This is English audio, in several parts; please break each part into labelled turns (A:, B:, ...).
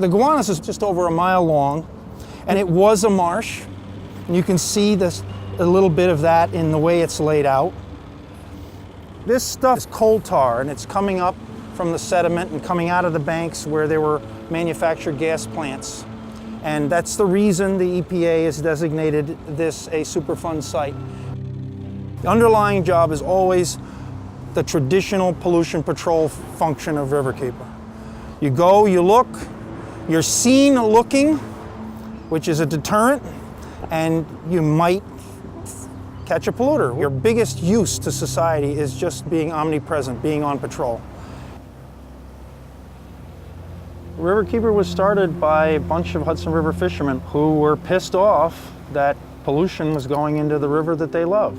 A: The Gowanus is just over a mile long, and it was a marsh. And you can see a little bit of that in the way it's laid out. This stuff is coal tar, and it's coming up from the sediment and coming out of the banks where there were manufactured gas plants. And that's the reason the EPA has designated this a Superfund site. The underlying job is always the traditional pollution control function of Riverkeeper. You go, you look, you're seen looking, which is a deterrent, and you might catch a polluter. Your biggest use to society is just being omnipresent, being on patrol. Riverkeeper was started by a bunch of Hudson River fishermen who were pissed off that pollution was going into the river that they love.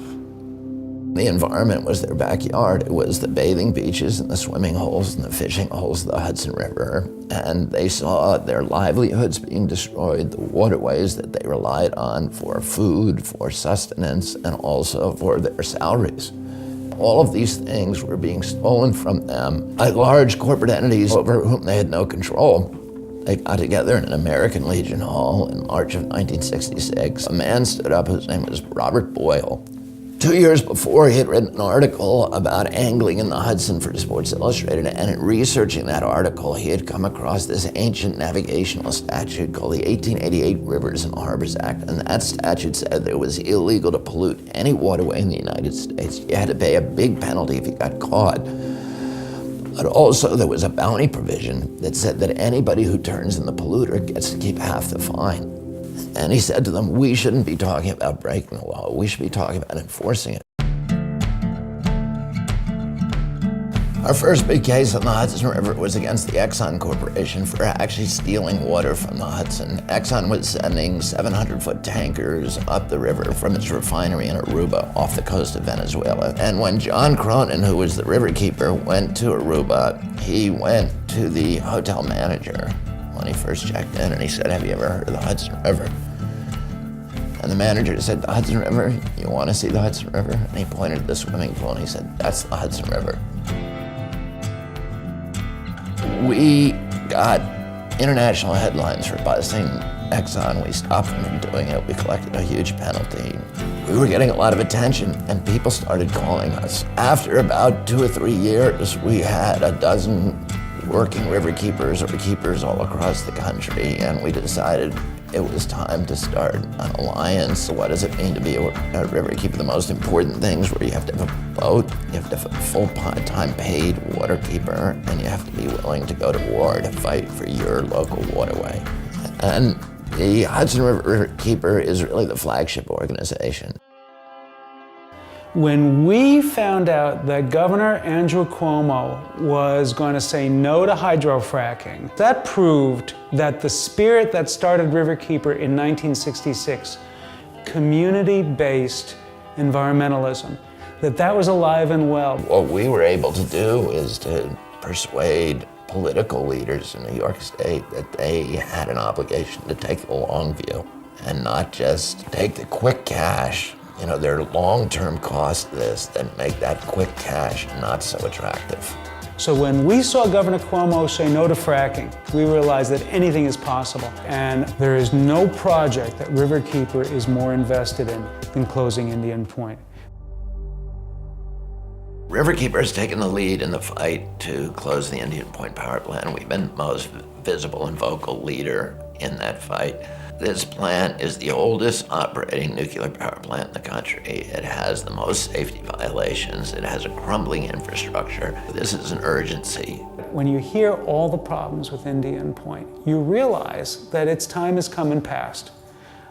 B: The environment was their backyard. It was the bathing beaches and the swimming holes and the fishing holes of the Hudson River. And they saw their livelihoods being destroyed, the waterways that they relied on for food, for sustenance, and also for their salaries. All of these things were being stolen from them by large corporate entities over whom they had no control. They got together in an American Legion Hall in March of 1966. A man stood up whose name was Robert Boyle. 2 years before, he had written an article about angling in the Hudson for Sports Illustrated, and in researching that article, he had come across this ancient navigational statute called the 1888 Rivers and Harbors Act, and that statute said that it was illegal to pollute any waterway in the United States. You had to pay a big penalty if you got caught. But also there was a bounty provision that said that anybody who turns in the polluter gets to keep half the fine. And he said to them, we shouldn't be talking about breaking the law, we should be talking about enforcing it. Our first big case on the Hudson River was against the Exxon Corporation for actually stealing water from the Hudson. Exxon was sending 700-foot tankers up the river from its refinery in Aruba off the coast of Venezuela. And when John Cronin, who was the Riverkeeper, went to Aruba, he went to the hotel manager when he first checked in, and he said, have you ever heard of the Hudson River? And the manager said, the Hudson River? You want to see the Hudson River? And he pointed at the swimming pool and he said, that's the Hudson River. We got international headlines for busing Exxon. We stopped them from doing it. We collected a huge penalty. We were getting a lot of attention and people started calling us. After about 2 or 3 years, we had a dozen working riverkeepers or keepers all across the country, and we decided it was time to start an alliance. What does it mean to be a riverkeeper? The most important things were you have to have a boat, you have to have a full-time paid waterkeeper, and you have to be willing to go to war to fight for your local waterway. And the Hudson Riverkeeper is really the flagship organization.
C: When we found out that Governor Andrew Cuomo was going to say no to hydrofracking, that proved that the spirit that started Riverkeeper in 1966, community-based environmentalism, that was alive and well.
B: What we were able to do is to persuade political leaders in New York State that they had an obligation to take the long view and not just take the quick cash. You know, there are long-term costs to this that make that quick cash not so attractive.
C: So when we saw Governor Cuomo say no to fracking, we realized that anything is possible. And there is no project that Riverkeeper is more invested in than closing Indian Point.
B: Riverkeeper has taken the lead in the fight to close the Indian Point power plant. We've been the most visible and vocal leader in that fight. This plant is the oldest operating nuclear power plant in the country. It has the most safety violations. It has a crumbling infrastructure. This is an urgency.
C: When you hear all the problems with Indian Point, you realize that its time has come and passed,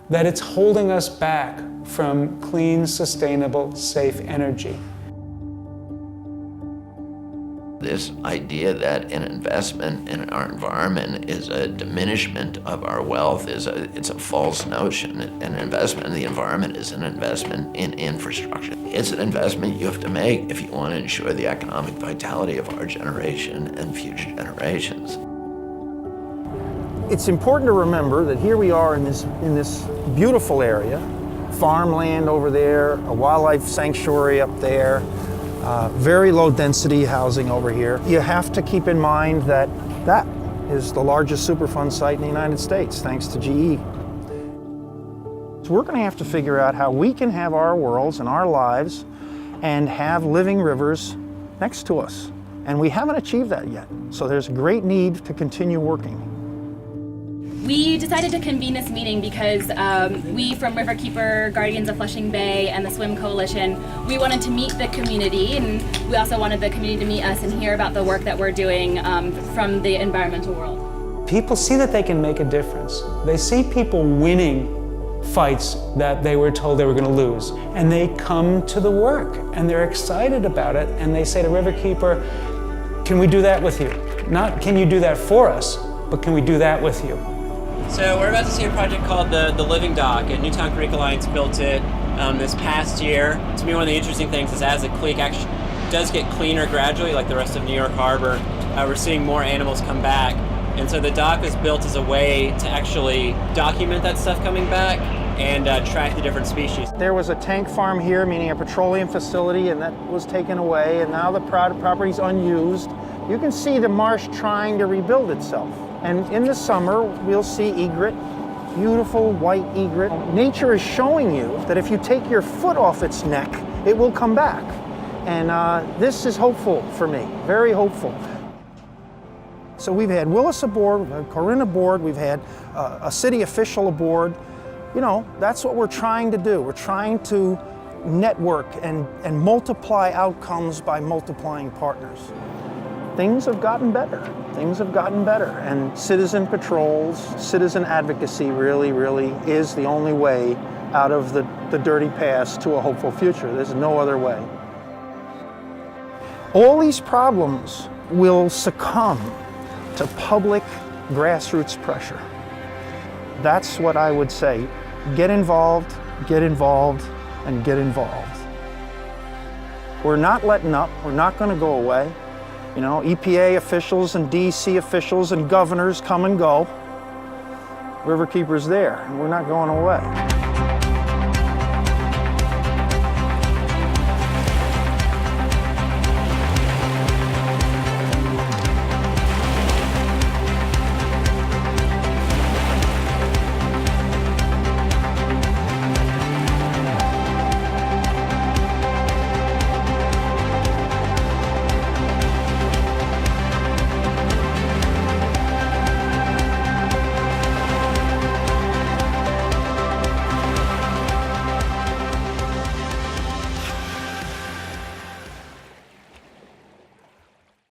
C: that it's holding us back from clean, sustainable, safe energy.
B: This idea that an investment in our environment is a diminishment of our wealth it's a false notion. An investment in the environment is an investment in infrastructure. It's an investment you have to make if you want to ensure the economic vitality of our generation and future generations.
A: It's important to remember that here we are in this beautiful area, farmland over there, a wildlife sanctuary up there, very low density housing over here. You have to keep in mind that is the largest Superfund site in the United States, thanks to GE. So we're going to have to figure out how we can have our worlds and our lives and have living rivers next to us. And we haven't achieved that yet. So there's a great need to continue working.
D: We decided to convene this meeting because we from Riverkeeper, Guardians of Flushing Bay, and the Swim Coalition, we wanted to meet the community, and we also wanted the community to meet us and hear about the work that we're doing from the environmental world.
C: People see that they can make a difference. They see people winning fights that they were told they were going to lose, and they come to the work, and they're excited about it, and they say to Riverkeeper, can we do that with you? Not can you do that for us, but can we do that with you?
E: So we're about to see a project called the Living Dock, and Newtown Creek Alliance built it this past year. To me, one of the interesting things is as the creek actually does get cleaner gradually, like the rest of New York Harbor, we're seeing more animals come back. And so the dock was built as a way to actually document that stuff coming back and track the different species.
A: There was a tank farm here, meaning a petroleum facility, and that was taken away, and now the property's unused. You can see the marsh trying to rebuild itself. And in the summer, we'll see egret, beautiful white egret. Nature is showing you that if you take your foot off its neck, it will come back. And this is hopeful for me, very hopeful. So we've had Willis aboard, we've had Corinne aboard, we've had a city official aboard. You know, that's what we're trying to do. We're trying to network and multiply outcomes by multiplying partners. Things have gotten better. Things have gotten better. And citizen patrols, citizen advocacy really is the only way out of the dirty past to a hopeful future. There's no other way. All these problems will succumb to public grassroots pressure. That's what I would say. Get involved, and get involved. We're not letting up. We're not going to go away. You know, EPA officials and DC officials and governors come and go. Riverkeeper's there, and we're not going away.